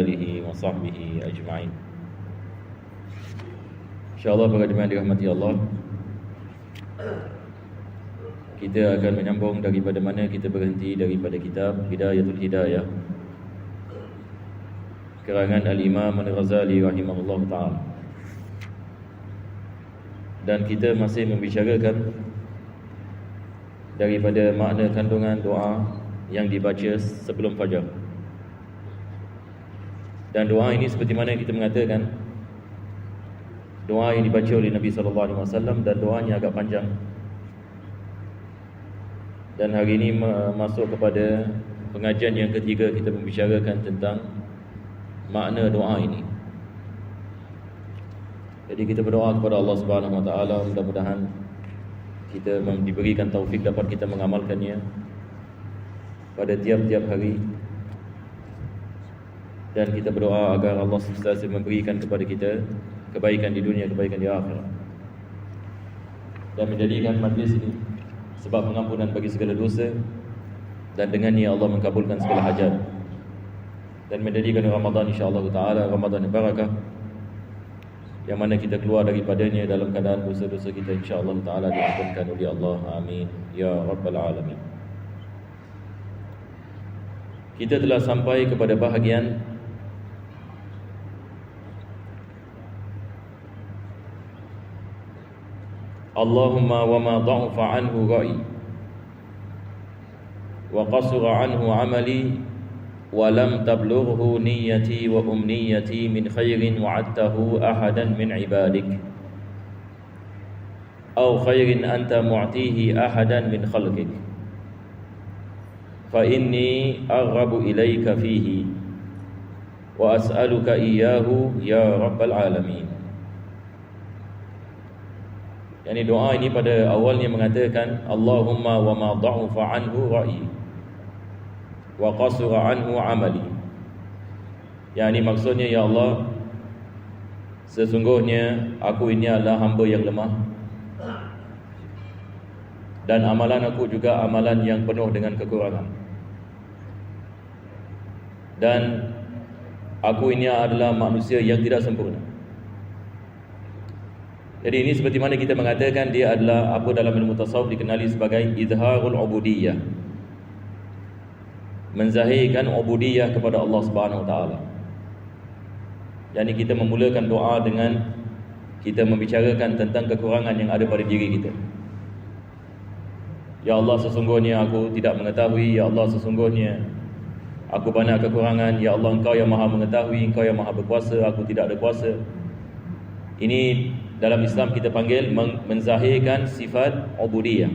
alihi wa sahbihi ajma'in. InsyaAllah para jemaah dirahmati Allah, kita akan menyambung daripada mana kita berhenti, daripada kitab Hidayatul Hidayah karangan Al-Imam Al-Ghazali rahimahullah ta'ala. Dan kita masih membicarakan daripada makna kandungan doa yang dibaca sebelum fajar. Dan doa ini seperti mana kita mengatakan, doa yang dibaca oleh Nabi SAW, dan doanya agak panjang. Dan hari ini masuk kepada pengajian yang ketiga, kita membicarakan tentang makna doa ini. Jadi kita berdoa kepada Allah Subhanahu Wa Taala, mudah-mudahan kita diberikan taufik dapat kita mengamalkannya pada tiap-tiap hari. Dan kita berdoa agar Allah sentiasa memberikan kepada kita kebaikan di dunia, kebaikan di akhirat, dan menjadikan majlis ini sebab pengampunan bagi segala dosa, dan dengannya Allah mengkabulkan segala hajat, dan menjadikan Ramadan insya-Allah taala Ramadan yang barakah, yang mana kita keluar daripadanya dalam keadaan dosa-dosa kita insya-Allah taala diampunkan oleh Allah. Amin ya rabbal alamin. Kita telah sampai kepada bahagian Allahumma wa ma dha'fa anhu ra'i wa qasura anhu amali wa lam tablughu niyyati wa umniyati min khairin wa'adtahu ahadan min ibadik aw khairin anta mu'tihi ahadan min khalqik fa inni aghabu ilayka fihi wa as'aluka iyyahu ya rabbal alamin. Yani doa ini pada awalnya mengatakan Allahumma wa ma dha'fa anhu ra'i wa qasura anhu amali. Yani maksudnya, ya Allah, sesungguhnya aku ini adalah hamba yang lemah, dan amalan aku juga amalan yang penuh dengan kekurangan, dan aku ini adalah manusia yang tidak sempurna. Jadi ini seperti mana kita mengatakan dia adalah apa dalam ilmu tasawuf dikenali sebagai izharul ubudiyah, menzahirkan ubudiyah kepada Allah Subhanahu Wa Taala. Yani kita memulakan doa dengan kita membicarakan tentang kekurangan yang ada pada diri kita. Ya Allah, sesungguhnya aku tidak mengetahui. Ya Allah, sesungguhnya aku banyak kekurangan. Ya Allah, Engkau yang maha mengetahui, Engkau yang maha berkuasa, aku tidak ada kuasa. Ini dalam Islam kita panggil menzahirkan sifat ubudiyah.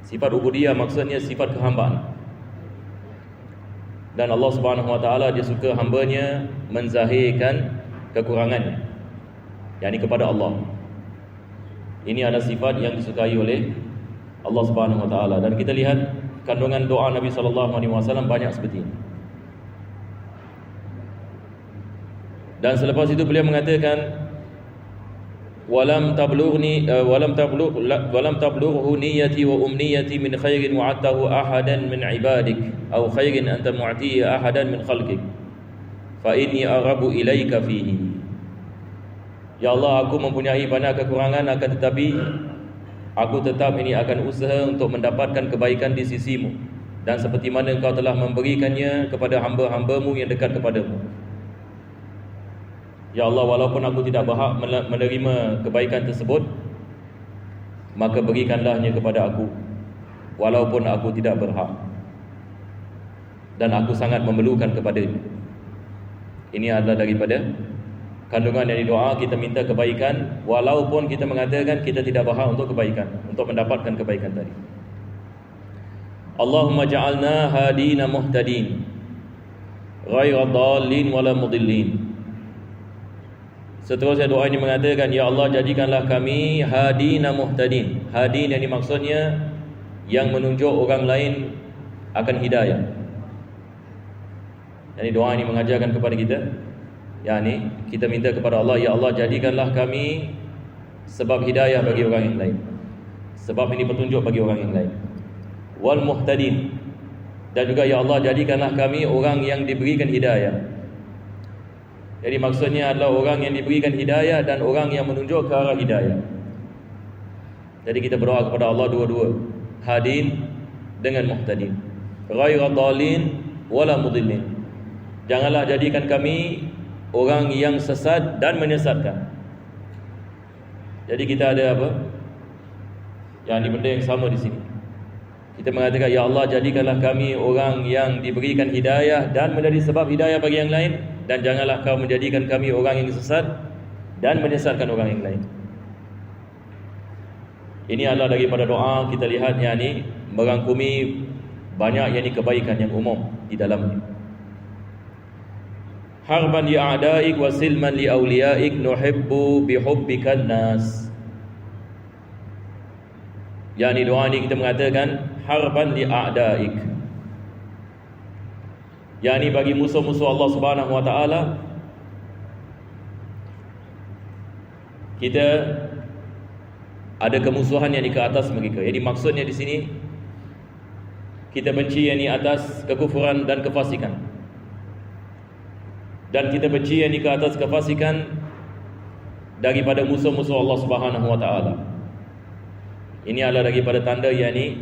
Sifat ubudiyah maksudnya sifat kehambaan. Dan Allah Subhanahu Wa Taala dia suka hambanya menzahirkan kekurangannya, yakni kepada Allah. Ini adalah sifat yang disukai oleh Allah Subhanahu Wa Taala. Dan kita lihat kandungan doa Nabi SAW banyak seperti ini. Dan selepas itu beliau mengatakan walam tablughu niyyati wa umniyati min khairin wa'adtahu ahadan min ibadik aw khairin anta mu'tihi ahadan min khalqik fa inni aghabu ilaika fihi. Ya Allah, aku mempunyai banyak kekurangan, akan tetapi aku tetap ini akan usaha untuk mendapatkan kebaikan di sisimu, dan seperti mana Engkau telah memberikannya kepada hamba-hambamu yang dekat kepadamu. Ya Allah, walaupun aku tidak berhak menerima kebaikan tersebut, maka berikanlahnya kepada aku walaupun aku tidak berhak, dan aku sangat memerlukan kepadanya. Ini adalah daripada kandungan dari doa, kita minta kebaikan walaupun kita mengatakan kita tidak berhak untuk kebaikan, untuk mendapatkan kebaikan tadi. Allahumma ja'alna hadina muhtadin ghaira dhalin wala mudillin. Seterusnya doa ini mengatakan, ya Allah, jadikanlah kami hadina muhtadin. Hadin yang maksudnya yang menunjuk orang lain akan hidayah. Jadi doa ini mengajarkan kepada kita, yakni kita minta kepada Allah, ya Allah, jadikanlah kami sebab hidayah bagi orang yang lain, sebab ini petunjuk bagi orang yang lain. Wal muhtadin, dan juga ya Allah, jadikanlah kami orang yang diberikan hidayah. Jadi maksudnya adalah orang yang diberikan hidayah dan orang yang menunjuk ke arah hidayah. Jadi kita berdoa kepada Allah dua-dua, hadin dengan muhtadin, ghairu dhalin wala mudillin. Janganlah jadikan kami orang yang sesat dan menyesatkan. Jadi kita ada apa? Yang benda yang sama di sini. Kita mengatakan, ya Allah, jadikanlah kami orang yang diberikan hidayah dan menjadi sebab hidayah bagi yang lain, dan janganlah kau menjadikan kami orang yang sesat dan menyesatkan orang yang lain. Ini adalah daripada doa. Kita lihat yang ini merangkumi banyak yang ini kebaikan yang umum di dalamnya. Harban li a'daik wa silman li awliyaik nuhibbu bihubbikan nas. Yang ini doa ini kita mengatakan harban li a'daik. Yang ini bagi musuh-musuh Allah Subhanahu wa taala. Kita ada kemusuhan yang di ke atas mereka. Jadi maksudnya di sini kita benci yang di atas kekufuran dan kefasikan, dan kita benci yang di ke atas kefasikan daripada musuh-musuh Allah Subhanahu wa taala. Ini adalah daripada tanda yang ni,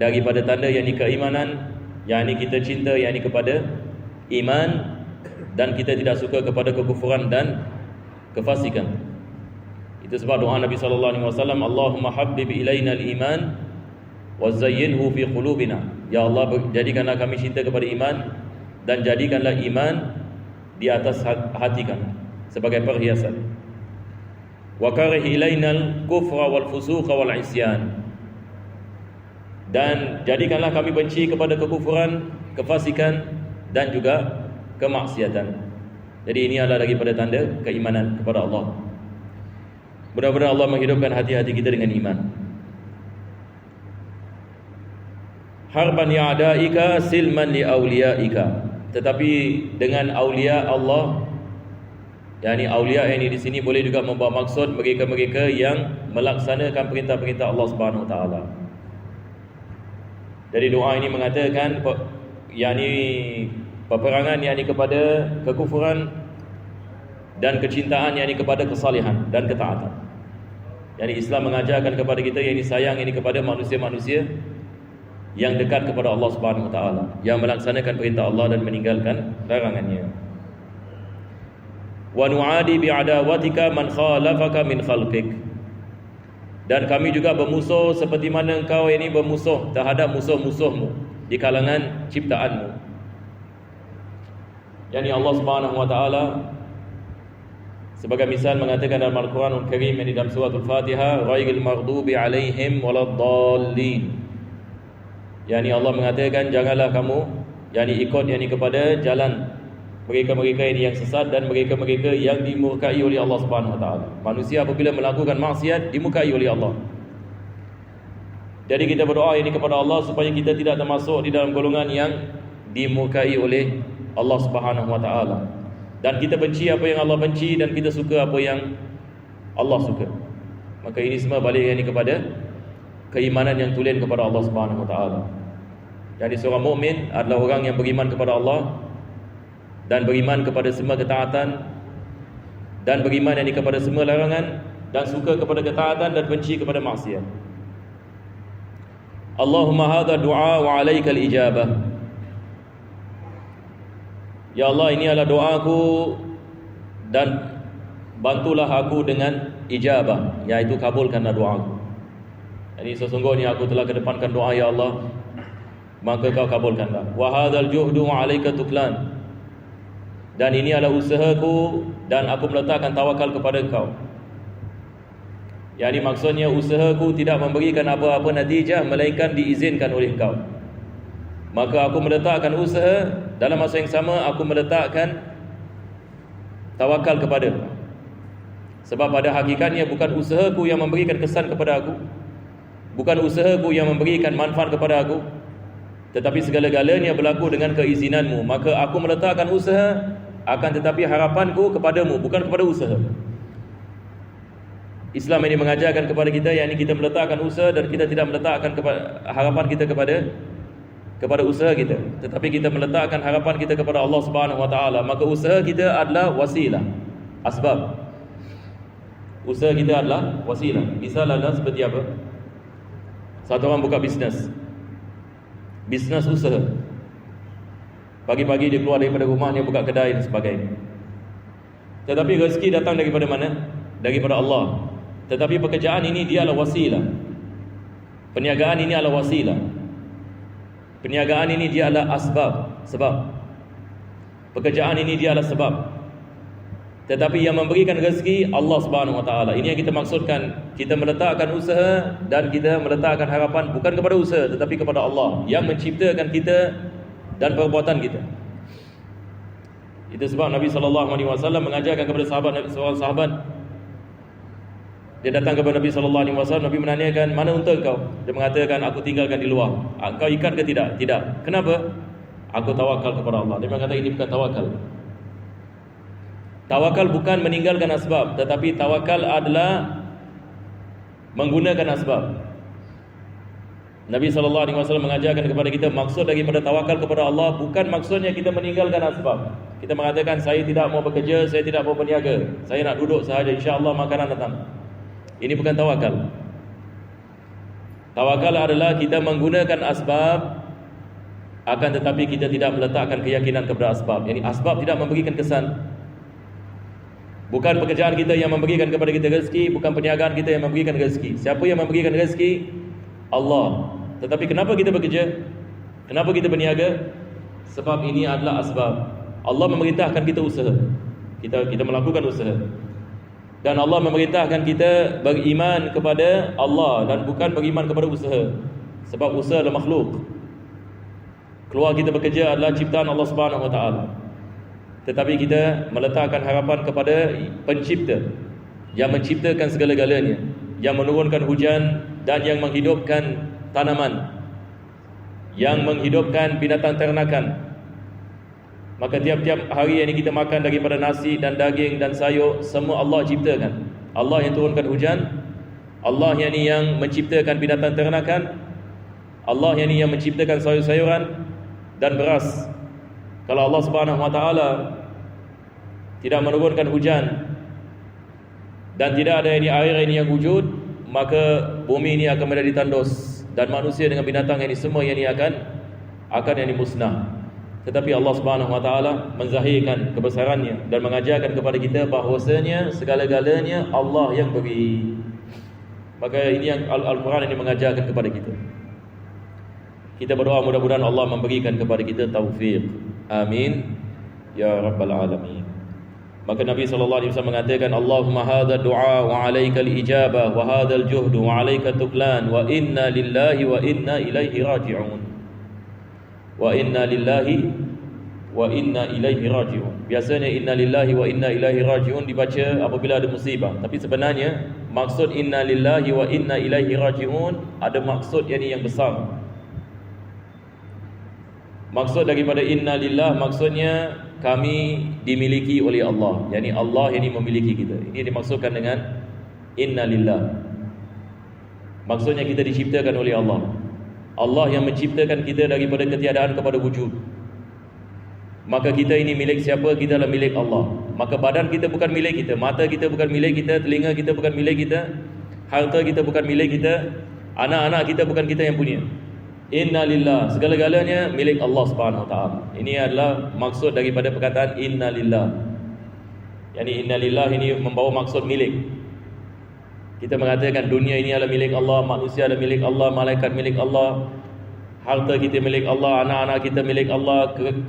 daripada tanda yang ni keimanan, yang ni kita cinta yang ni kepada iman, dan kita tidak suka kepada kekufuran dan kefasikan. Itu sebab doa Nabi sallallahu alaihi wasallam, Allahumma habbib ilaina al-iman wa zayyinhu fi qulubina. Ya Allah, jadikanlah kami cinta kepada iman dan jadikanlah iman di atas hati kami sebagai perhiasan. Wa karih ilaina al-kufra wal fusuqa wal isyan. Dan jadikanlah kami benci kepada kekufuran, kefasikan dan juga kemaksiatan. Jadi ini adalah daripada tanda keimanan kepada Allah. Mudah-mudahan Allah menghidupkan hati-hati kita dengan iman. Harban li a'daika silman li awliyaika. Tetapi dengan aulia Allah, yakni aulia ini di sini boleh juga membawa maksud mereka-mereka yang melaksanakan perintah-perintah Allah Subhanahu wa taala. Jadi doa ini mengatakan yakni peperangan yakni kepada kekufuran dan kecintaan yakni kepada kesalehan dan ketaatan. Yani Islam mengajarkan kepada kita yakni sayang ini kepada manusia-manusia yang dekat kepada Allah Subhanahu wa taala, yang melaksanakan perintah Allah dan meninggalkan larangannya. Wa nu'adi bi'adawatika man khalafaka min khalqik. Dan kami juga bermusuh seperti mana engkau ini bermusuh terhadap musuh-musuhmu di kalangan ciptaanmu. Yani Allah Subhanahu wa taala sebagai misal mengatakan dalam Al-Quranul Karim yang di dalam surah Al-Fatihah, ghairil maghdubi alaihim waladdallin. Yani Allah mengatakan janganlah kamu yani ikut yani kepada jalan mereka-mereka ini yang sesat dan mereka-mereka yang dimurkai oleh Allah Subhanahu wa taala. Manusia apabila melakukan maksiat dimurkai oleh Allah. Jadi kita berdoa ini kepada Allah supaya kita tidak termasuk di dalam golongan yang dimurkai oleh Allah Subhanahu wa taala. Dan kita benci apa yang Allah benci dan kita suka apa yang Allah suka. Maka ini semua balik ini kepada keimanan yang tulen kepada Allah Subhanahu wa taala. Jadi seorang mukmin adalah orang yang beriman kepada Allah dan beriman kepada semua ketaatan, dan beriman yang kepada semua larangan, dan suka kepada ketaatan dan benci kepada maksiat. Allahumma hadha du'a wa 'alaikal ijabah. Ya Allah, ini adalah doaku dan bantulah aku dengan ijabah, yaitu kabulkanlah doaku. Jadi sesungguhnya aku telah kedepankan doa ya Allah, maka kau kabulkanlah. Wa hadzal juhdu 'alaika tuklan. Dan ini adalah usahaku dan aku meletakkan tawakal kepada Engkau. Yani maksudnya usahaku tidak memberikan apa-apa natijah melainkan diizinkan oleh Engkau. Maka aku meletakkan usaha, dalam masa yang sama aku meletakkan tawakal kepada Engkau. Sebab pada hakikatnya bukan usahaku yang memberikan kesan kepada aku, bukan usahaku yang memberikan manfaat kepada aku, tetapi segala-galanya berlaku dengan keizinanmu. Maka aku meletakkan usaha, akan tetapi harapanku kepadamu, bukan kepada usaha. Islam ini mengajarkan kepada kita, yakni kita meletakkan usaha dan kita tidak meletakkan harapan kita kepada kepada usaha kita, tetapi kita meletakkan harapan kita kepada Allah Subhanahu Wa Taala, maka usaha kita adalah wasilah, asbab. Usaha kita adalah wasilah. Misal adalah seperti apa? Satu orang buka bisnes usaha. Pagi-pagi dia keluar daripada rumah, dia buka kedai dan sebagainya. Tetapi rezeki datang daripada mana? Daripada Allah. Tetapi pekerjaan ini dia adalah wasilah. Perniagaan ini adalah wasilah. Perniagaan ini dia adalah asbab, sebab. Pekerjaan ini dia adalah sebab. Tetapi yang memberikan rezeki Allah Subhanahu Wa Taala. Ini yang kita maksudkan. Kita meletakkan usaha dan kita meletakkan harapan bukan kepada usaha, tetapi kepada Allah yang menciptakan kita dan perbuatan kita. Itu sebab Nabi SAW mengajarkan kepada seorang sahabat. Dia datang kepada Nabi SAW. Nabi menanyakan, mana unta kau? Dia mengatakan, aku tinggalkan di luar. Kau ikat ke tidak? Tidak. Kenapa? Aku tawakal kepada Allah. Dia mengatakan ini bukan tawakal. Tawakal bukan meninggalkan asbab, tetapi tawakal adalah menggunakan asbab. Nabi SAW mengajarkan kepada kita, maksud daripada tawakal kepada Allah bukan maksudnya kita meninggalkan asbab. Kita mengatakan saya tidak mau bekerja, saya tidak mau berniaga, saya nak duduk sahaja, insya-Allah makanan datang. Ini bukan tawakal. Tawakal adalah kita menggunakan asbab, akan tetapi kita tidak meletakkan keyakinan kepada asbab. Yani asbab tidak memberikan kesan. Bukan pekerjaan kita yang memberikan kepada kita rezeki, bukan perniagaan kita yang memberikan rezeki. Siapa yang memberikan rezeki? Allah. Tetapi kenapa kita bekerja? Kenapa kita berniaga? Sebab ini adalah asbab. Allah memerintahkan kita usaha. Kita melakukan usaha. Dan Allah memerintahkan kita beriman kepada Allah dan bukan beriman kepada usaha. Sebab usaha adalah makhluk. Keluar kita bekerja adalah ciptaan Allah Subhanahu Wa Taala. Tetapi kita meletakkan harapan kepada pencipta yang menciptakan segala-galanya, yang menurunkan hujan dan yang menghidupkan tanaman, yang menghidupkan binatang ternakan. Maka tiap-tiap hari yang kita makan daripada nasi dan daging dan sayur, semua Allah ciptakan. Allah yang turunkan hujan, Allah yang menciptakan binatang ternakan, Allah yang menciptakan sayur-sayuran dan beras. Kalau Allah Subhanahu Wa Taala tidak menurunkan hujan dan tidak ada air ini yang wujud, maka bumi ini akan menjadi tandus dan manusia dengan binatang ini semua yang akan musnah. Tetapi Allah Subhanahu Wa Taala menzahirkan kebesarannya dan mengajarkan kepada kita bahawasanya segala-galanya Allah yang beri. Maka ini yang Al-Quran ini mengajarkan kepada kita. Kita berdoa mudah-mudahan Allah memberikan kepada kita taufik. Amin ya rabbal alamin. Maka Nabi SAW mengatakan, Allahumma hadha du'a wa alaika al-ijabah wa hadha al-juhdu wa alaika tuklan wa inna lillahi wa inna ilaihi raji'un. Wa inna lillahi wa inna ilaihi raji'un. Biasanya inna lillahi wa inna ilaihi raji'un dibaca apabila ada musibah. Tapi sebenarnya maksud inna lillahi wa inna ilaihi raji'un ada maksud yang besar. Maksud daripada inna lillah maksudnya kami dimiliki oleh Allah. Yani Allah yang memiliki kita. Ini dimaksudkan dengan inna lillah. Maksudnya kita diciptakan oleh Allah. Allah yang menciptakan kita daripada ketiadaan kepada wujud. Maka kita ini milik siapa? Kita adalah milik Allah. Maka badan kita bukan milik kita, mata kita bukan milik kita, telinga kita bukan milik kita, harta kita bukan milik kita, anak-anak kita bukan kita yang punya. Inna lillah, segala-galanya milik Allah Subhanahu Wa Taala. Ini adalah maksud daripada perkataan inna lillah. Yani inna lillah ini membawa maksud milik. Kita mengatakan dunia ini adalah milik Allah, manusia adalah milik Allah, malaikat milik Allah, harta kita milik Allah, anak-anak kita milik Allah,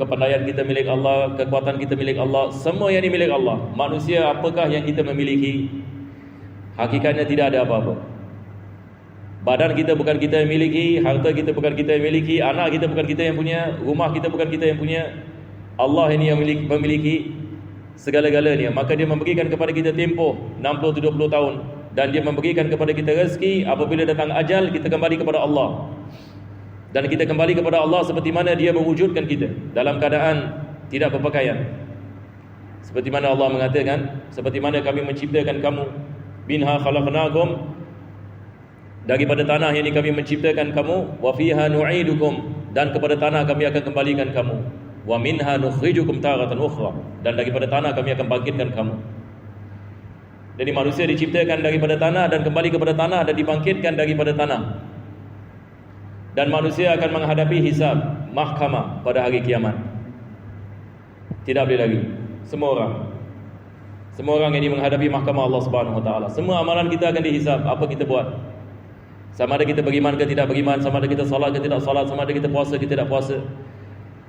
kepandaian kita milik Allah, kekuatan kita milik Allah, semua yang milik Allah. Manusia apakah yang kita memiliki? Hakikatnya tidak ada apa-apa. Badan kita bukan kita yang miliki, harta kita bukan kita yang miliki, anak kita bukan kita yang punya, rumah kita bukan kita yang punya. Allah ini yang memiliki segala-galanya. Maka dia memberikan kepada kita tempoh 60-70 tahun. Dan dia memberikan kepada kita rezeki. Apabila datang ajal, kita kembali kepada Allah. Dan kita kembali kepada Allah seperti mana dia mewujudkan kita dalam keadaan tidak berpakaian. Seperti mana Allah mengatakan, seperti mana kami menciptakan kamu, minha khalaqnakum, daripada tanah yang kami menciptakan kamu, wa fiha nu'idukum, dan kepada tanah kami akan kembalikan kamu. Wa minha nukhrijukum taratan ukhra, dan daripada tanah kami akan bangkitkan kamu. Jadi manusia diciptakan daripada tanah dan kembali kepada tanah dan dibangkitkan daripada tanah. Dan manusia akan menghadapi hisab, mahkamah pada hari kiamat. Tidak boleh lagi. Semua orang ini menghadapi mahkamah Allah Subhanahu Wa Taala. Semua amalan kita akan dihisab. Apa kita buat? Sama ada kita beriman ke tidak beriman, sama ada kita salat ke tidak salat, sama ada kita puasa ke tidak puasa,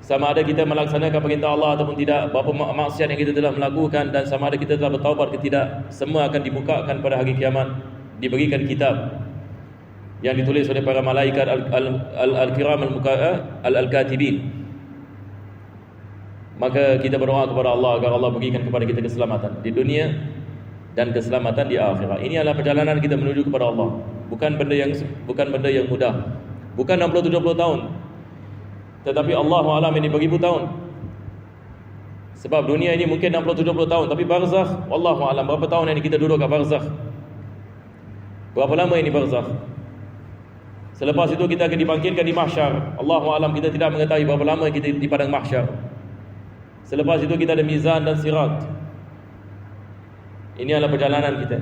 sama ada kita melaksanakan perintah Allah ataupun tidak, berapa maksiat yang kita telah melakukan, dan sama ada kita telah bertaubat ke tidak. Semua akan dibukakan pada hari kiamat. Diberikan kitab yang ditulis oleh para malaikat al-kiram al-katibin. Maka kita berdoa kepada Allah agar Allah berikan kepada kita keselamatan di dunia dan keselamatan di akhirat. Ini adalah perjalanan kita menuju kepada Allah. Bukan benda yang mudah. Bukan 60-70 tahun. Tetapi Allah Alam ini beribu tahun. Sebab dunia ini mungkin 60-70 tahun, tapi barzakh, wallahu alam, berapa tahun yang kita duduk kat barzakh? Berapa lama ini barzakh? Selepas itu kita akan dibangkitkan di mahsyar. Allahu alam, kita tidak mengetahui berapa lama kita di padang mahsyar. Selepas itu kita ada mizan dan sirat. Ini adalah perjalanan kita.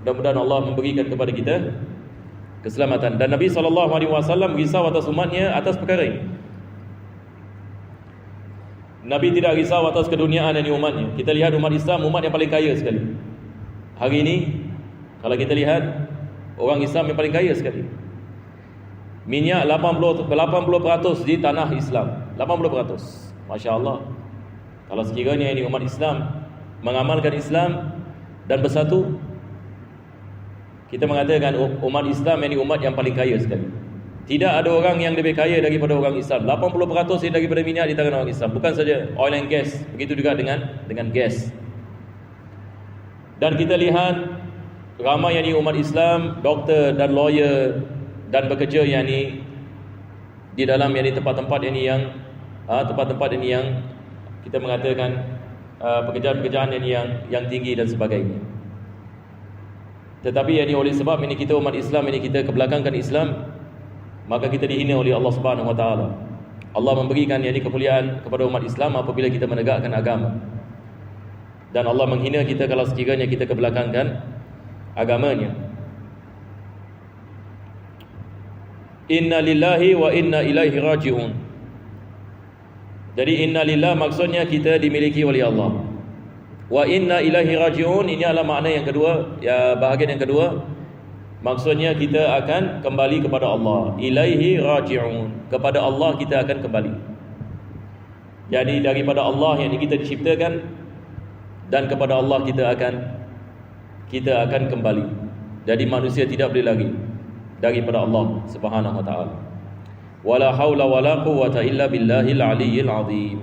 Mudah-mudahan Allah memberikan kepada kita keselamatan. Dan Nabi SAW risau atas umatnya atas perkara ini. Nabi tidak risau atas keduniaan dari umatnya. Kita lihat umat Islam, umat yang paling kaya sekali. Hari ini, kalau kita lihat, orang Islam yang paling kaya sekali. Minyak 80% di tanah Islam. 80%. Masya Allah. Kalau sekiranya ini umat Islam mengamalkan Islam dan bersatu, kita mengatakan umat Islam ini umat yang paling kaya sekali. Tidak ada orang yang lebih kaya daripada orang Islam. 80% daripada minyak di tangan orang Islam. Bukan saja oil and gas, begitu juga dengan gas. Dan kita lihat ramai yang ini umat Islam, doktor dan lawyer, dan bekerja yang ini di dalam yang ini tempat-tempat yang kita mengatakan pekerjaan-pekerjaan yang tinggi dan sebagainya. Tetapi ini oleh sebab ini kita umat Islam ini kita kebelakangkan Islam, maka kita dihina oleh Allah Subhanahu Wa Taala. Allah memberikan yang ini kemuliaan kepada umat Islam apabila kita menegakkan agama. Dan Allah menghina kita kalau sekiranya kita kebelakangkan agamanya. Inna lillahi wa inna ilaihi raji'un. Jadi inna lillah maksudnya kita dimiliki oleh Allah. Wa inna ilaihi raji'un, ini adalah makna yang kedua, ya, bahagian yang kedua. Maksudnya kita akan kembali kepada Allah. Ilaihi raji'un, kepada Allah kita akan kembali. Jadi daripada Allah yang kita diciptakan, dan kepada Allah kita akan kembali. Jadi manusia tidak boleh lagi daripada Allah Subhanahu Wa Taala. Wala haula wala quwwata illa billahil aliyyil azim.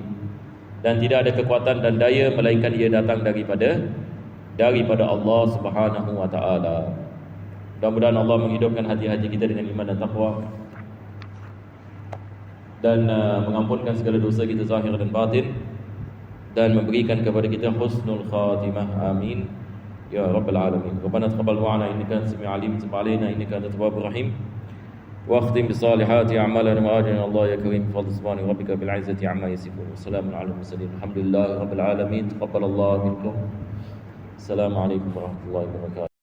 Dan tidak ada kekuatan dan daya melainkan ia datang daripada Allah Subhanahu Wa Taala. Mudah-mudahan Allah menghidupkan hati-hati kita dengan iman dan taqwa, dan mengampunkan segala dosa kita zahir dan batin, dan memberikan kepada kita husnul khatimah. Amin ya rabbal alamin. Rabbana taqabbal ma'ana innaka antas samiul alim, tub 'alaina innaka antat tawwabur rahim. واختم بصالحات أعمالنا وآجلنا الله يا كريم بفضل سبحان ربك بالعزة عما يصفون وسلام على المرسلين الحمد لله رب العالمين. تقبل الله منكم. السلام عليكم ورحمة الله وبركاته.